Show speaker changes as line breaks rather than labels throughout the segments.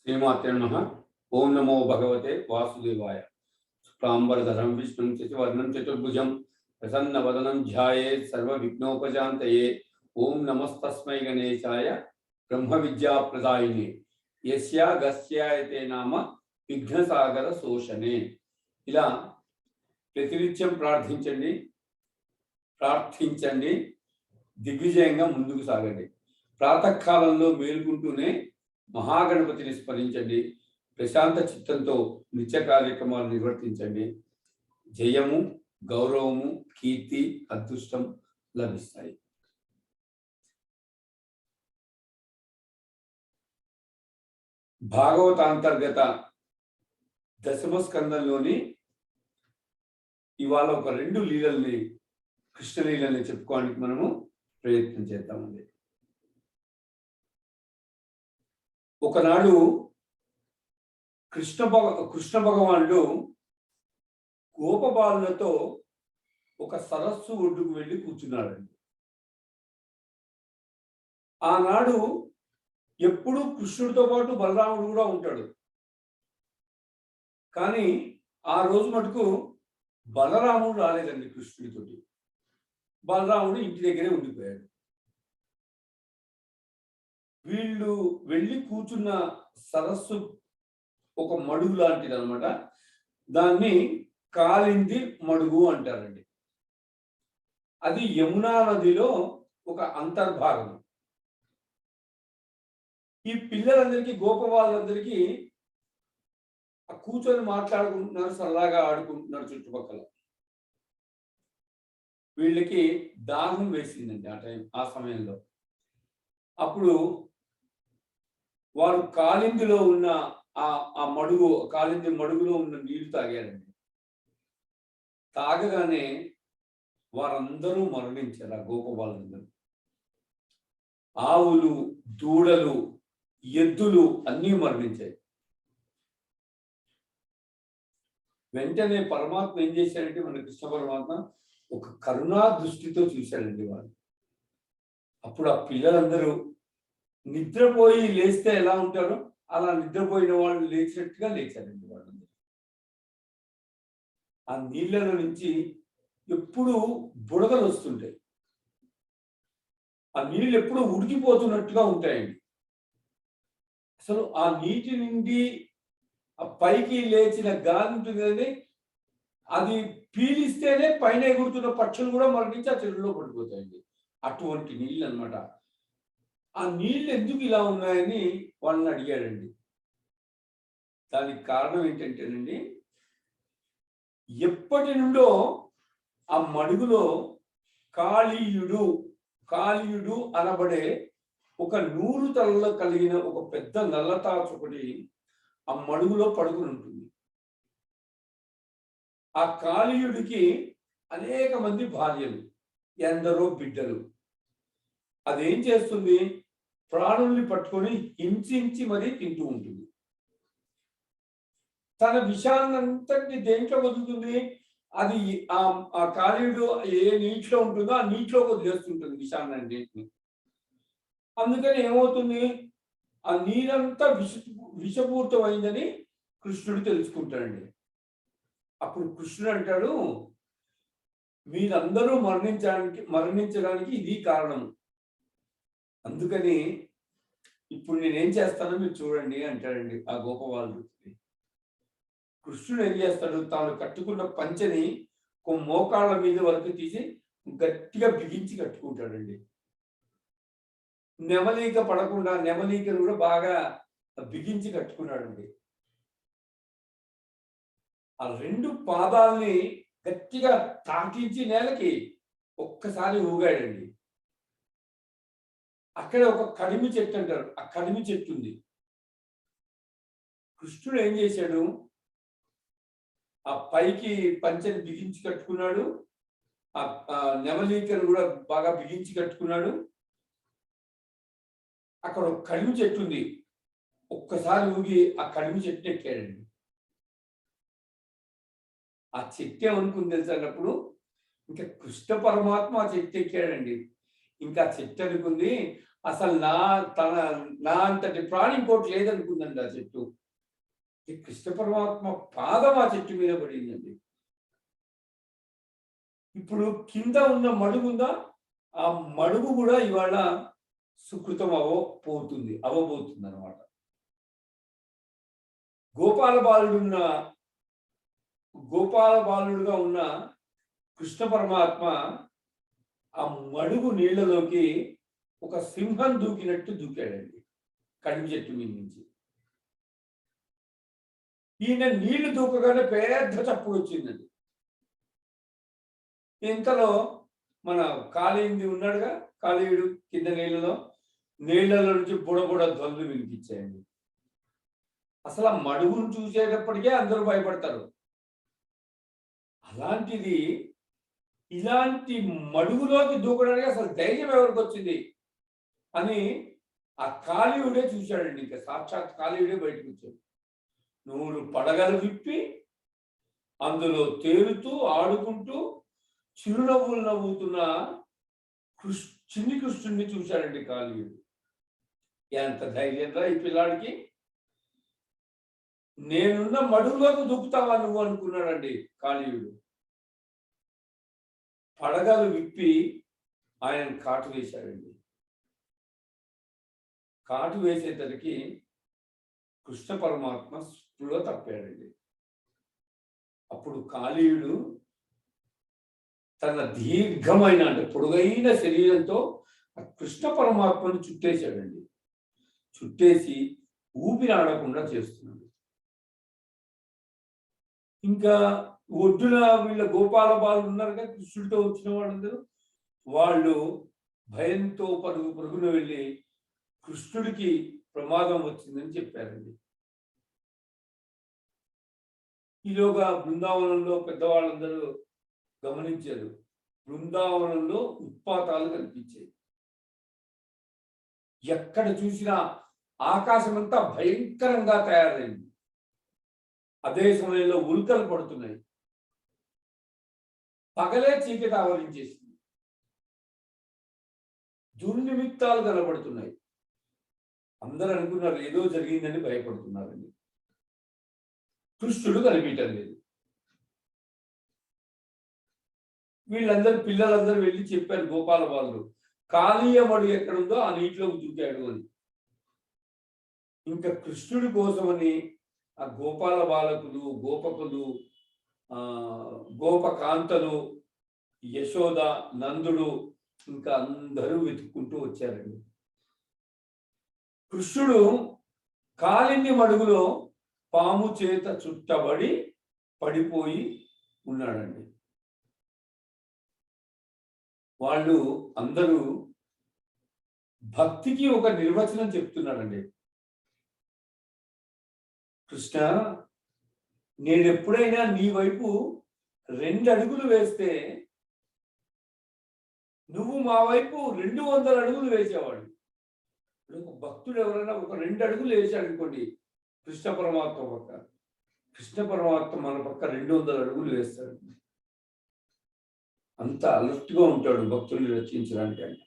श्रीमात्रे नमः। ओं नमो भगवते वासुदेवाय। शुक्लांबरधरं विष्णुं शशिवर्णं चतुर्भुजं प्रसन्नवदनं ध्यायेत् सर्वविघ्नोपशान्तये। ओं नमस्तस्मै गणेशाय ब्रह्मविद्याप्रदायिने यस्यागस्यायते नाम विघ्नसागर शोषणे। ఇలా ప్రతినిత్యం ప్రార్థించండి, దిగ్విజయంగా ముందుకు సాగండి. ప్రాతకాలంలో మేలుకుంటూనే మహాగణపతిని స్మరించండి. ప్రశాంత చిత్తంతో నిత్య కార్యక్రమాలు నిర్వర్తించండి. జయము, గౌరవము, కీర్తి, అదృష్టం లభిస్తాయి. భాగవతాంతర్గత దశమ స్కందంలోని ఇవాళ ఒక 2 లీలల్ని, కృష్ణలీలని చెప్పుకోవడానికి మనము ప్రయత్నం చేద్దామండి. ఒకనాడు కృష్ణ భగవానుడు గోపబాలులతో ఒక సరస్సు ఒడ్డుకు వెళ్ళి కూర్చున్నాడండి. ఆనాడు ఎప్పుడూ కృష్ణుడితో పాటు బలరాముడు కూడా ఉంటాడు. కానీ ఆ రోజు మటుకు బలరాముడు రాలేదండి కృష్ణుడితోటి. బలరాముడు ఇంటి దగ్గరే ఉండిపోయాడు. వీళ్ళు వెళ్ళి కూర్చున్న సరస్సు ఒక మడుగు లాంటిది అనమాట. దాన్ని కాలింది మడుగు అంటారండి. అది యమునా నదిలో ఒక అంతర్భాగం. ఈ పిల్లలందరికీ, గోపవాళ్ళందరికీ కూర్చొని మాట్లాడుకుంటున్నారు, సరదాగా ఆడుకుంటున్నారు చుట్టుపక్కల. వీళ్ళకి దాహం వేసిందండి ఆ సమయంలో. అప్పుడు వారు కాలిందిలో ఉన్న కాలింది మడుగులో ఉన్న నీళ్లు తాగారండి. తాగగానే వారందరూ మరణించారు. ఆ గోపవాళ్ళందరూ, ఆవులు, దూడలు, ఎద్దులు అన్నీ మరణించాయి. వెంటనే పరమాత్మ ఏం చేశాడంటే, మన కృష్ణ పరమాత్మ ఒక కరుణా దృష్టితో చూశాడండి వాళ్ళు. అప్పుడు ఆ పిల్లలందరూ నిద్రపోయి లేస్తే ఎలా ఉంటారో అలా నిద్రపోయిన వాళ్ళు లేచినట్టుగా లేచారండి వాళ్ళందరూ. ఆ నీళ్ళలో నుంచి ఎప్పుడు బుడగలు వస్తుంటాయి. ఆ నీళ్ళు ఎప్పుడు ఉడికిపోతున్నట్టుగా ఉంటాయండి. అసలు ఆ నీటి నుండి ఆ పైకి లేచిన గాలి ఉంటుంది కదండి, అది పీలిస్తేనే పైన ఎగురుతున్న పక్షులు కూడా మరణించి ఆ చెరువులో పడిపోతాయండి. అటువంటి నీళ్ళు అనమాట. ఆ నీళ్ళు ఎందుకు ఇలా ఉన్నాయని వాళ్ళని అడిగాడండి. దానికి కారణం ఏంటంటేనండి, ఎప్పటి నుండో ఆ మడుగులో కాళీయుడు అనబడే ఒక 100 తలలు కలిగిన ఒక పెద్ద నల్లతాచు ఆ మడుగులో పడుకుని ఉంటుంది. ఆ కాళీయుడికి అనేక మంది భార్యలు, ఎందరో బిడ్డలు. అదేం చేస్తుంది, ప్రాణుల్ని పట్టుకొని హింసించి మరీ తింటూ ఉంటుంది. తన విషాన్నంతటి దేంట్లో వదులుతుంది, అది ఆ కాళీయుడు ఏ నీటిలో ఉంటుందో ఆ నీటిలో వదిలేస్తుంటుంది విషాన్నింటిని. అందుకని ఏమవుతుంది, ఆ నీరంతా విషపూరితమైందని కృష్ణుడు తెలుసుకుంటాడండి. అప్పుడు కృష్ణుడు అంటాడు, మీరందరూ మరణించడానికి ఇది కారణం. అందుకని ఇప్పుడు నేనేం చేస్తానో మీరు చూడండి అంటాడండి ఆ గోపవాళ్ళు. కృష్ణుడు ఏం చేస్తాడు, తాను కట్టుకున్న పంచెని మోకాళ్ళ మీద వరకు తీసి గట్టిగా బిగించి కట్టుకుంటాడండి. నెమలీక పడకుండా నెమలీకను కూడా బాగా బిగించి కట్టుకున్నాడండి. ఆ 2 పాదాలని గట్టిగా తాకించి నేలకి ఒక్కసారి ఊగాడండి. అక్కడ ఒక కడిమి చెట్టు అంటారు, ఆ కడిమి చెట్టు ఉంది. కృష్ణుడు ఏం చేశాడు, ఆ పైకి పంచెని బిగించి కట్టుకున్నాడు, ఆ నెమలీకను కూడా బాగా బిగించి కట్టుకున్నాడు. అక్కడ ఒక కడిమి చెట్టు ఉంది, ఒక్కసారి ఊగి ఆ కడిమి చెట్టు ఎక్కాడండి. ఆ చెట్టు ఏమనుకుంది తెలిసినప్పుడు, ఇంకా కృష్ణ పరమాత్మ ఆ చెట్టు ఎక్కాడండి. ఇంకా చెట్టు అనుకుంది, అసలు నా అంతటి ప్రాణి ఇంకోటి లేదనుకుందండి ఆ చెట్టు. కృష్ణ పరమాత్మ పాదం ఆ చెట్టు మీద పడిందండి. ఇప్పుడు కింద ఉన్న మడుగు ఉందా, ఆ మడుగు కూడా ఇవాళ సుకృతం అవ్వబోతుంది అనమాట. గోపాల బాలుడుగా ఉన్న కృష్ణ పరమాత్మ ఆ మడుగు నీళ్లలోకి ఒక సింహం దూకినట్టు దూకాడండి కడిమి చెట్టు మీద నుంచి. ఈయన నీళ్లు దూకగానే పెద్ద చప్పుడు వచ్చిందండి. ఇంతలో మన కాళీయుడు ఉన్నాడుగా, కాళీయుడు కింద నీళ్లలో నుంచి బుడబుడ ధ్వనులు వినిపించాయండి. అసలు ఆ మడుగును చూసేటప్పటికే అందరూ భయపడతారు. అలాంటిది ఇలాంటి మడుగులోకి దూకడానికి అసలు ధైర్యం ఎవరికి వచ్చింది అని ఆ కాళీయుడే చూశాడండి. ఇంకా సాక్షాత్ కాళీయుడే బయటకు వచ్చాడు. నువ్వు పడగలు విప్పి అందులో తేలుతూ ఆడుకుంటూ చిరునవ్వులు నవ్వుతున్న చిన్ని కృష్ణుడిని చూశాడండి కాళీయుడు. ఎంత ధైర్యంగా ఈ పిల్లాడికి, నేనున్న మడుగులోకి దూకుతావా నువ్వు అనుకున్నాడండి కాళీయుడు. పడగలు విప్పి ఆయన కాటు వేశాడండి. కాటు వేసేసరికి కృష్ణ పరమాత్మ స్పృహ తప్పాడండి. అప్పుడు కాళీయుడు తన దీర్ఘమైన అంటే పొడుగైన శరీరంతో కృష్ణ పరమాత్మను చుట్టేశాడండి. చుట్టేసి ఊపిరి ఆడకుండా చేస్తున్నాడు. ఇంకా ఒడ్డున వీళ్ళ గోపాల బాలుడు ఉన్నారు కదా, కృష్ణుడితో వచ్చిన వాళ్ళందరూ, వాళ్ళు భయంతో పరుగున వెళ్ళి కృష్ణుడికి ప్రమాదం వచ్చిందని చెప్పారండి. ఈలోగా బృందావనంలో పెద్దవాళ్ళందరూ గమనించారు. బృందావనంలో ఉత్పాతాలు కనిపించాయి. ఎక్కడ చూసినా ఆకాశం అంతా భయంకరంగా తయారైంది. అదే సమయంలో ఉల్కలు పడుతున్నాయి. పగలే చీకటి ఆవరించేసింది. దుర్నిమిత్తాలు కనబడుతున్నాయి. అందరూ అనుకున్నారు ఏదో జరిగిందని భయపడుతున్నారండి. కృష్ణుడు కనిపించడం లేదు. పిల్లలందరూ వెళ్ళి చెప్పారు గోపాల బాలుడు, కాళీయమడు ఎక్కడుందో ఆ నీటిలోకి దూకాడు అని. ఇంకా కృష్ణుడి కోసమని ఆ గోపాల బాలకులు, గోపకులు, గోపకాంతలు, యశోద, నందుడు ఇంకా అందరూ వెతుక్కుంటూ వచ్చారండి. కృష్ణుడు కాలింది మడుగులో పాము చేత చుట్టబడి పడిపోయి ఉన్నాడండి. వాళ్ళు అందరూ భక్తికి ఒక నిర్వచనం చెప్తున్నాడండి. కృష్ణ, నేను ఎప్పుడైనా నీ వైపు 2 అడుగులు వేస్తే నువ్వు మా వైపు 200 అడుగులు వేసేవాడు. ఒక భక్తుడు ఎవరైనా ఒక 2 అడుగులు వేసాడు అనుకోండి కృష్ణ పరమాత్మ పక్క, కృష్ణ పరమాత్మ మన పక్క 200 అడుగులు వేస్తాడు. అంత అలర్ట్గా ఉంటాడు భక్తుల్ని రక్షించడానికి. అంటే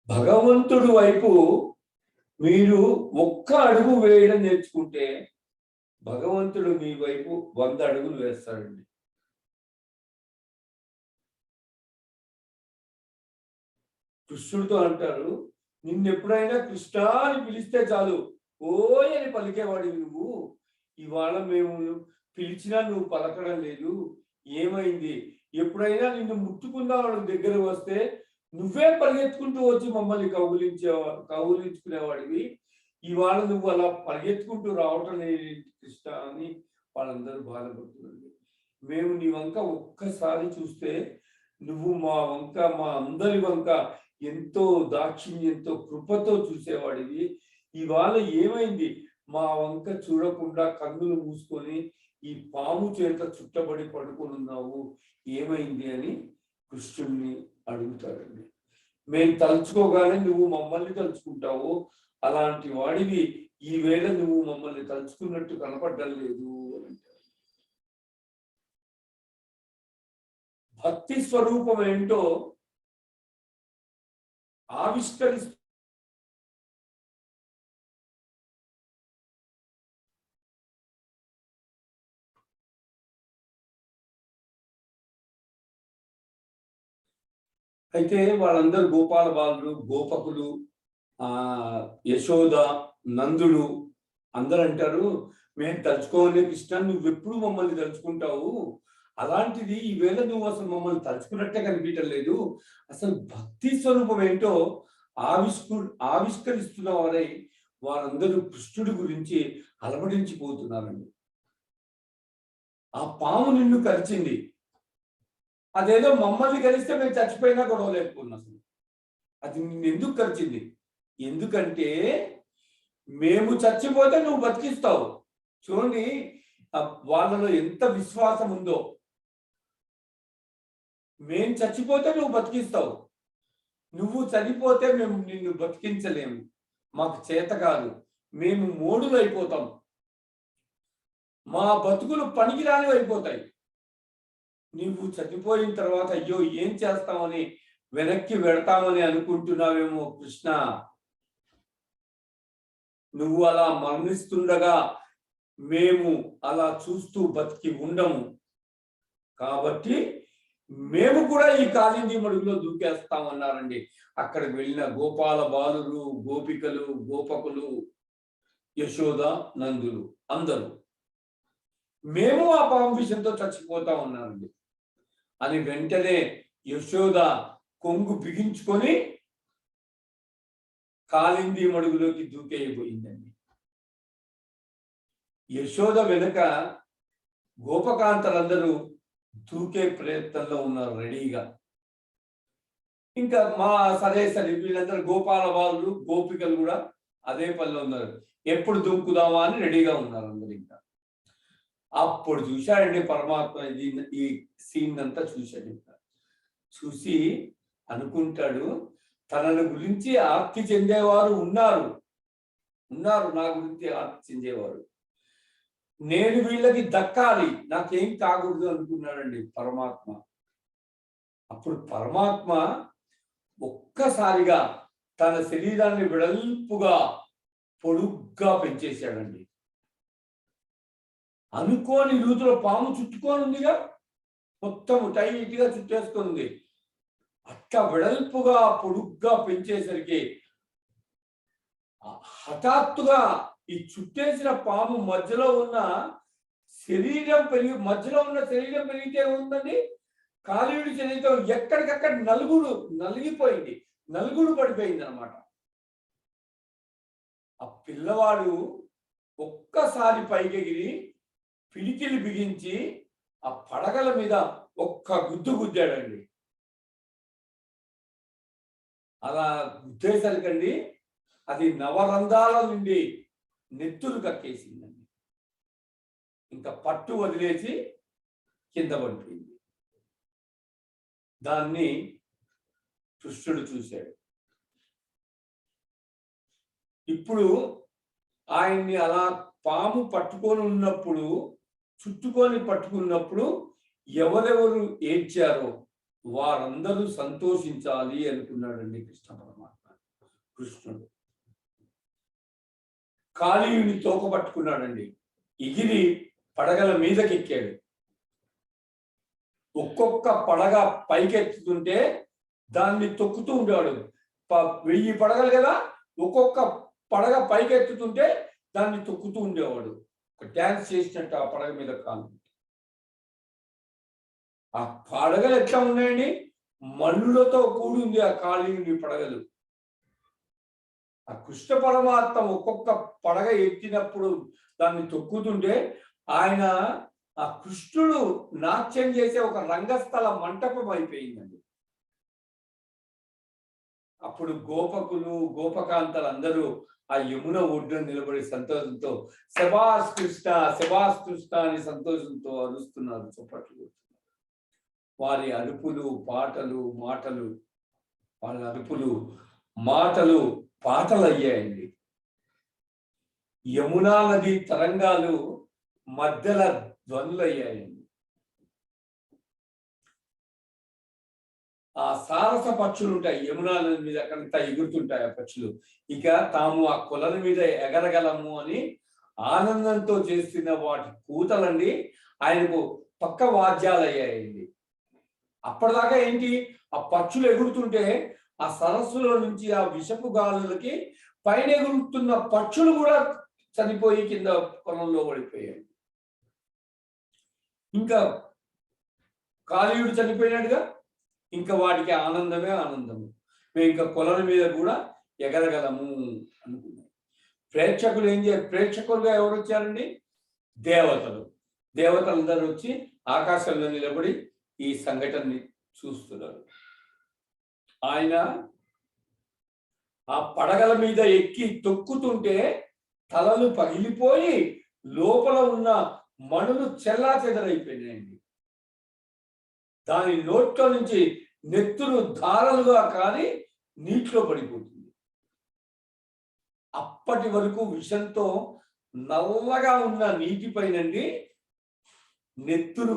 భగవంతుడి వైపు మీరు 1 అడుగు వేయడం నేర్చుకుంటే భగవంతుడు మీ వైపు 100 అడుగులు వేస్తాడండి. కృష్ణుడితో అంటారు, నిన్నెప్పుడైనా కృష్ణ అని పిలిస్తే చాలు ఓయ్ అని పలికేవాడివి నువ్వు. ఇవాళ మేము పిలిచినా నువ్వు పలకడం లేదు, ఏమైంది? ఎప్పుడైనా నిన్ను ముట్టుకుందాం దగ్గర వస్తే నువ్వే పరిగెత్తుకుంటూ వచ్చి మమ్మల్ని కౌగులించుకునేవాడివి. ఇవాళ నువ్వు అలా పరిగెత్తుకుంటూ రావటం లేదు కృష్ణ అని వాళ్ళందరూ బాధపడుతున్నారు. మేము నీ వంక ఒక్కసారి చూస్తే నువ్వు మా అందరి వంక ఎంతో దాక్షిణ్యంతో కృపతో చూసేవాడివి. ఇవాళ ఏమైంది? మా వంక చూడకుండా కన్నులు మూసుకొని ఈ పాము చేత చుట్టబడి పడుకొని ఉన్నావు, ఏమైంది అని కృష్ణుడిని అడుగుతారండి. మేము తలుచుకోగానే నువ్వు మమ్మల్ని తలుచుకుంటావు, అలాంటి వాడివి ఈవేళ నువ్వు మమ్మల్ని తలుచుకున్నట్టు కనపడ్డం లేదు అని అంటారు. భక్తి స్వరూపం ఏంటో ఆవిష్కరిస్తూ అయితే వాళ్ళందరూ గోపాల బాలుడు, గోపకులు, యశోద, నందుడు అందరూ అంటారు, మేము తలుచుకోవాలి కృష్ణ, నువ్వెప్పుడు మమ్మల్ని తలుచుకుంటావు, అలాంటిది ఈవేళ నువ్వు అసలు మమ్మల్ని తలుచుకున్నట్టే కనిపించడం లేదు, అసలు భక్తి స్వరూపం ఏంటో ఆవిష్కరిస్తున్న వారై వారందరూ కృష్ణుడి గురించి అలవడించిపోతున్నారండి. ఆ పాము నిన్ను కరిచింది, అదేదో మమ్మల్ని కలిస్తే మేము చచ్చిపోయినా గొడవ లేకపోతున్నాం. అసలు అది నిన్ను ఎందుకు కరిచింది? ఎందుకంటే మేము చచ్చిపోతే నువ్వు బతికిస్తావు. చూడండి వాళ్ళలో ఎంత విశ్వాసం ఉందో. మేము చచ్చిపోతే నువ్వు బతికిస్తావు, నువ్వు చనిపోతే మేము నిన్ను బతికించలేము, మాకు చేత కాదు, మేము మోడులు అయిపోతాం, మా బతుకులు పనికిరాని అయిపోతాయి. నువ్వు చనిపోయిన తర్వాత అయ్యో ఏం చేస్తామని వెనక్కి వెడతామని అనుకుంటున్నావేమో కృష్ణ. నువ్వు అలా మరణిస్తుండగా మేము అలా చూస్తూ బతికి ఉండము, కాబట్టి మేము కూడా ఈ కాళింది మడుగులో దూకేస్తామన్నారండి. అక్కడికి వెళ్ళిన గోపాల బాలురు, గోపికలు, గోపకులు, యశోద, నందులు అందరూ మేము ఆ పాము విషయంతో చచ్చిపోతా ఉన్నారండి అని వెంటనే యశోద కొంగు బిగించుకొని కాళింది మడుగులోకి దూకేయబోయిందండి. యశోద వెనుక గోపకాంతలందరూ దూకే ప్రయత్నంలో ఉన్నారు రెడీగా. ఇంకా సరే వీళ్ళందరూ గోపాల బాలులు, గోపికలు కూడా అదే పనిలో ఉన్నారు, ఎప్పుడు దూకుదామా అని రెడీగా ఉన్నారు అందరు. ఇంకా అప్పుడు చూశాడండి పరమాత్మ ఈ సీన్ అంతా చూశాడు. ఇంకా చూసి అనుకుంటాడు, తనను గురించి ఆర్తి చెందేవారు ఉన్నారు, నా గురించి ఆర్తి చెందేవారు, నేను వీళ్ళకి దక్కాలి, నాకేం కాకూడదు అనుకున్నాడండి పరమాత్మ. అప్పుడు పరమాత్మ ఒక్కసారిగా తన శరీరాన్ని వెడల్పుగా పొడుగ్గా పెంచేశాడండి. అనుకోని రీతిలో పాము చుట్టుకొని ఉందిగా, మొత్తం టైట్గా చుట్టేసుకొని ఉంది. అట్లా వెడల్పుగా పొడుగ్గా పెంచేసరికి హఠాత్తుగా ఈ చుట్టేసిన పాము మధ్యలో ఉన్న శరీరం పెరిగితే ఉందండి, కాళీయుడి శరీరం ఎక్కడికక్కడ నలిగిపోయింది, నలుగుడు పడిపోయింది అనమాట. ఆ పిల్లవాడు ఒక్కసారి పైకెగిరి పిడికిలు బిగించి ఆ పడగల మీద ఒక్క గుద్దు గుద్దాడండి. అలా గుద్దేసరికండి అది నవరంధ్రాల నుండి నెత్తులు కక్కేసిందండి. ఇంకా పట్టు వదిలేసి కింద పడిపోయింది. దాన్ని కృష్ణుడు చూశాడు. ఇప్పుడు ఆయన్ని అలా పాము చుట్టుకొని పట్టుకున్నప్పుడు ఎవరెవరు ఏడ్చారో వారందరూ సంతోషించాలి అనుకున్నాడండి కృష్ణ పరమాత్మ. కృష్ణుడు కాళీయుని తోక పట్టుకున్నాడండి, ఎగిరి పడగల మీదకెక్కాడు. ఒక్కొక్క పడగ పైకెత్తుతుంటే దాన్ని తొక్కుతూ ఉండేవాడు. 1000 పడగలు కదా, ఒక్కొక్క పడగ పైకెత్తుతుంటే దాన్ని తొక్కుతూ ఉండేవాడు. ఒక డ్యాన్స్ చేసినట్టు ఆ పడగ మీద కాలు. ఆ పడగలు ఎట్లా ఉన్నాయండి, మన్నులతో కూడి ఉంది ఆ కాళీయుని పడగలు. ఆ కృష్ణ పరమాత్మ ఒక్కొక్క పడగ ఎత్తినప్పుడు దాన్ని తొక్కుతుంటే ఆయన ఆ కృష్ణుడు నాట్యం చేసే ఒక రంగస్థల మంటపం అయిపోయిందండి. అప్పుడు గోపకులు, గోపకాంతలు అందరూ ఆ యమున ఒడ్డున నిలబడి సంతోషంతో శభాష్ కృష్ణ, శభాష్ కృష్ణ అని సంతోషంతో అరుస్తున్నారు, చప్పట్లు. వారి అరుపులు, వాళ్ళ అరుపులు, మాటలు పాటలు అయ్యాయండి. యమునా నది తరంగాలు మధ్యల ధ్వనులు అయ్యాయండి. ఆ సారస పక్షులు ఉంటాయి యమునా నది మీద, అక్కడంతా ఎగురుతుంటాయి ఆ పక్షులు. ఇక తాము ఆ కొలల మీద ఎగరగలము అని ఆనందంతో చేస్తున్న వాటి కూతలండి ఆయనకు పక్క వాద్యాలు అయ్యాయండి. అప్పటిదాకా ఏంటి, ఆ పక్షులు ఎగురుతుంటే ఆ సరస్సులో నుంచి ఆ విషపు గాలులకి పైన ఎగురుతున్న పక్షులు కూడా చనిపోయి కింద పొలంలో పడిపోయాయి. ఇంకా కాళీయుడు చనిపోయినాడుగా, ఇంకా వాటికి ఆనందమే ఆనందము. మేము ఇంకా కొలల మీద కూడా ఎగరగలము అనుకున్నాం. ప్రేక్షకులు ప్రేక్షకులుగా ఎవరు వచ్చారండి? దేవతలు. దేవతలందరూ వచ్చి ఆకాశంలో నిలబడి ఈ సంఘటనని చూస్తున్నారు. ఆయన ఆ పడగల మీద ఎక్కి తొక్కుతుంటే తలలు పగిలిపోయి లోపల ఉన్న మణులు చెల్లాచెదరైపోయినాయండి. దాని నోట్లో నుంచి నెత్తురు ధారలుగా కానీ నీటిలో పడిపోతుంది. అప్పటి వరకు విషంతో నల్లగా ఉన్న నీటిపైనండి నెత్తురు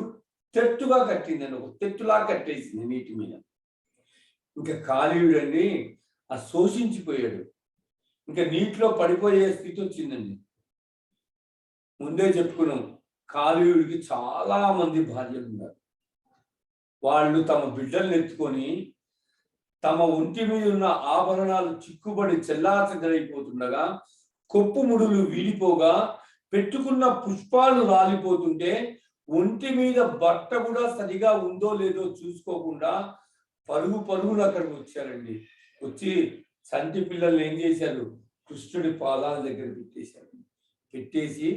తెట్టుగా కట్టిందండి, ఒక తెట్టులా కట్టేసింది నీటి మీద. ఇంకా కాళీయుడండి ఆ శోషించిపోయాడు, ఇంకా నీటిలో పడిపోయే స్థితి వచ్చిందండి. ముందే చెప్పుకున్నాం, కాళీయుడికి చాలా మంది భార్యలు ఉన్నారు. వాళ్ళు తమ బిడ్డల్ని ఎత్తుకొని తమ ఒంటి మీద ఉన్న ఆభరణాలు చిక్కుబడి చెల్లాచెదరైపోతుండగా, కొప్పు ముడులు వీడిపోగా, పెట్టుకున్న పుష్పాలు రాలిపోతుంటే, ఒంటి మీద బట్ట కూడా సరిగా ఉందో లేదో చూసుకోకుండా పరుగు పరుగులు అక్కడికి వచ్చారండి. వచ్చి చంటి పిల్లల్ని ఏం చేశారు, కృష్ణుడి పాదాల దగ్గర పెట్టేశారు. పెట్టేసి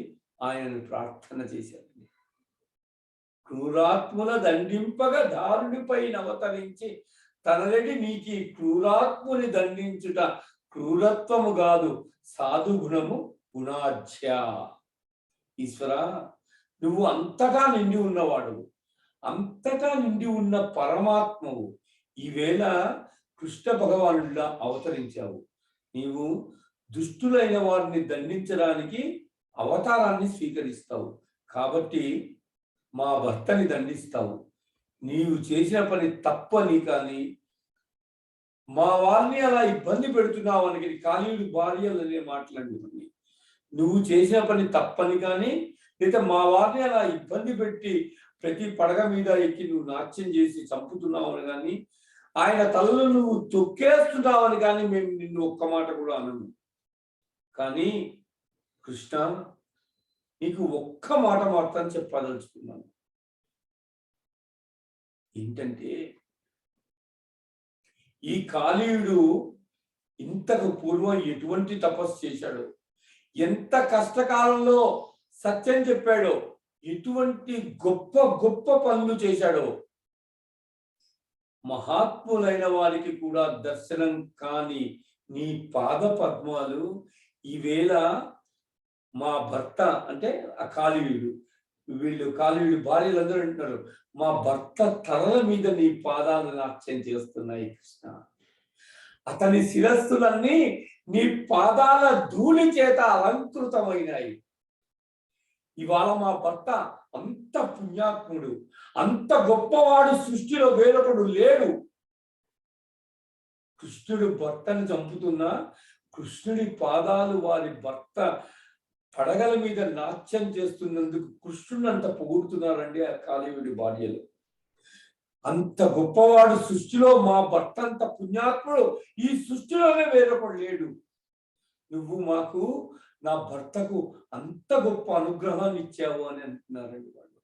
ఆయనను ప్రార్థన చేశారు. క్రూరాత్ముల దండింపగా దారునిపై అవతరించి తనరెడి నీకి క్రూరాత్ముని దండించుట క్రూరత్వము కాదు, సాధు గుణము గుణాధ్య. ఈశ్వర, నువ్వు అంతటా నిండి ఉన్నవాడు, అంతటా నిండి ఉన్న పరమాత్మవు. ఈవేళ కృష్ణ భగవానుడిలా అవతరించావు. నీవు దుష్టులైన వారిని దండించడానికి అవతారాన్ని స్వీకరిస్తావు. కాబట్టి మా భర్తని దండిస్తావు. నీవు చేసిన పని తప్పని కానీ మా వారిని అలా ఇబ్బంది పెడుతున్నావు అని కాళీయుడి భార్యలనే మాట్లాడుతుంది. నువ్వు చేసిన పని తప్పని కానీ, లేదా మా వారిని అలా ఇబ్బంది పెట్టి ప్రతి పడగ మీద ఎక్కి నువ్వు నాట్యం చేసి చంపుతున్నావు అని కానీ, ఆయన తలలో నువ్వు తొక్కేస్తున్నావు అని కానీ మేము నిన్ను ఒక్క మాట కూడా అనము. కానీ కృష్ణ, నీకు ఒక్క మాట మాత్రం చెప్పదలుచుకున్నాను. ఏంటంటే, ఈ కాళీయుడు ఇంతకు పూర్వం ఎటువంటి తపస్సు చేశాడో, ఎంత కష్టకాలంలో సత్యం చెప్పాడో, ఎటువంటి గొప్ప గొప్ప పనులు చేశాడో, మహాత్ములైన వారికి కూడా దర్శనం కాని నీ పాద పద్మాలు ఈవేళ మా భర్త అంటే ఆ కాళీయుడు, వీళ్ళు కాళీయుడు భార్యలందరూ అంటున్నారు, మా భర్త తలల మీద నీ పాదాలు నాట్యం చేస్తున్నాయి కృష్ణ. అతని శిరస్సులన్నీ నీ పాదాల ధూళి చేత అలంకృతమైనాయి. ఇవాళ మా భర్త అంత పుణ్యాత్ముడు, అంత గొప్పవాడు, సృష్టిలో వేరొకడు లేడు. కృష్ణుడు భర్తను చంపుతున్నా కృష్ణుడి పాదాలు వారి భర్త పడగల మీద నాట్యం చేస్తున్నందుకు కృష్ణుని అంత పొగుడుతున్నారండి ఆ కాళీయుడి భార్యలు. అంత గొప్పవాడు సృష్టిలో మా భర్త అంత పుణ్యాత్ముడు, ఈ సృష్టిలోనే వేరొకడు లేడు. నువ్వు మాకు, నా భర్తకు అంత గొప్ప అనుగ్రహాన్ని ఇచ్చావు అని అంటున్నారండి వాళ్ళు.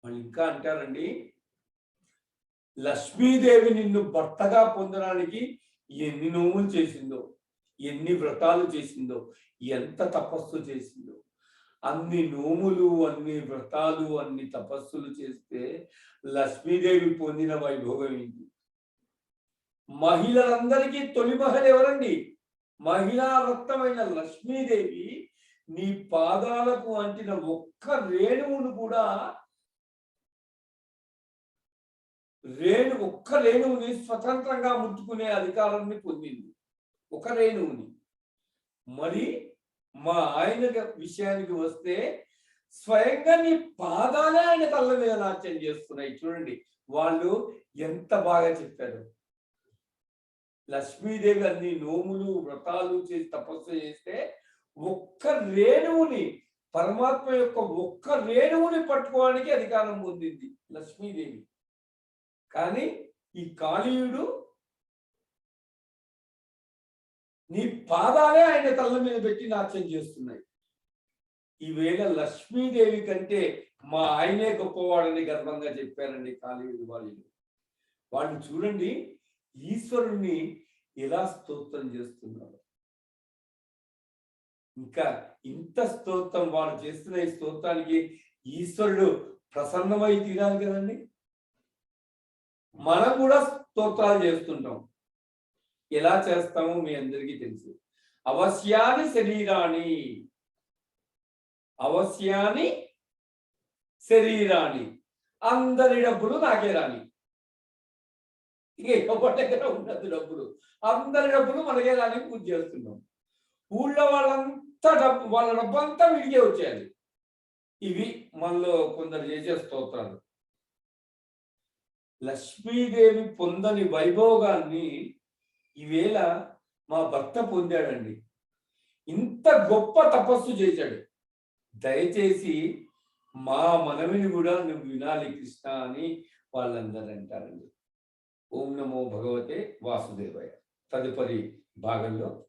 వాళ్ళు ఇంకా అంటారండి, లక్ష్మీదేవి నిన్ను భర్తగా పొందడానికి ఎన్ని నోములు చేసిందో, ఎన్ని వ్రతాలు చేసిందో, ఎంత తపస్సు చేసిందో. అన్ని నోములు, అన్ని వ్రతాలు, అన్ని తపస్సులు చేస్తే లక్ష్మీదేవి పొందిన వైభోగం ఏంటి? మహిళలందరికీ తొలి మహిళ ఎవరండి? మహిళా రక్తమైన లక్ష్మీదేవి నీ పాదాలకు అంటిన ఒక్క రేణువును కూడా, ఒక్క రేణువుని స్వతంత్రంగా ముట్టుకునే అధికారాన్ని పొందింది, ఒక రేణువుని. మరి మా ఆయన విషయానికి వస్తే స్వయంగా నీ పాదాలే ఆయన కళ్ళ మీద నాట్యం చేస్తున్నాయి. చూడండి వాళ్ళు ఎంత బాగా చెప్పారు. లక్ష్మీదేవి అన్ని నోములు వ్రతాలు చేసి తపస్సు చేస్తే ఒక్క రేణువుని, పరమాత్మ యొక్క ఒక్క రేణువుని పట్టుకోవడానికి అధికారం పొందింది లక్ష్మీదేవి. కానీ ఈ కాళీయుడు నీ పాదాలే ఆయన తల్ల మీద పెట్టి నాట్యం చేస్తున్నాయి. ఈవేళ లక్ష్మీదేవి కంటే మా ఆయనే గొప్పవాడని గర్వంగా చెప్పారండి కాళీయుడు వాళ్ళు చూడండి ఈశ్వరుణ్ణి ఎలా స్తోత్రం చేస్తున్నారు. ఇంకా ఇంత స్తోత్రం వారు చేస్తున్న ఈ స్తోత్రానికి ఈశ్వరుడు ప్రసన్నమై తీరాలి కదండి. మనం కూడా స్తోత్రాలు చేస్తుంటాం. ఎలా చేస్తామో మీ అందరికీ తెలుసు. అవశ్యాని శరీరాన్ని, అవశ్యాని శరీరాన్ని, అందరి డబ్బులు నాకే రాని. ఇక ఎవరి దగ్గర ఉండదు డబ్బులు, అందరి డబ్బులు మనకే రాని పూజ చేస్తున్నాం. ఊళ్ళో వాళ్ళంతా వాళ్ళ డబ్బు అంతా వీడికే వచ్చేయాలి. ఇవి మనలో కొందరు చేసే స్తోత్రాలు. లక్ష్మీదేవి పొందని వైభోగాన్ని ఈవేళ మా భర్త పొందాడండి. ఇంత గొప్ప తపస్సు చేశాడు. దయచేసి మా మనవిని కూడా నువ్వు వినాలి కృష్ణ అని వాళ్ళందరూ అంటారండి. ఓం నమో భగవతే వాసుదేవాయ. తదుపరి భాగంలో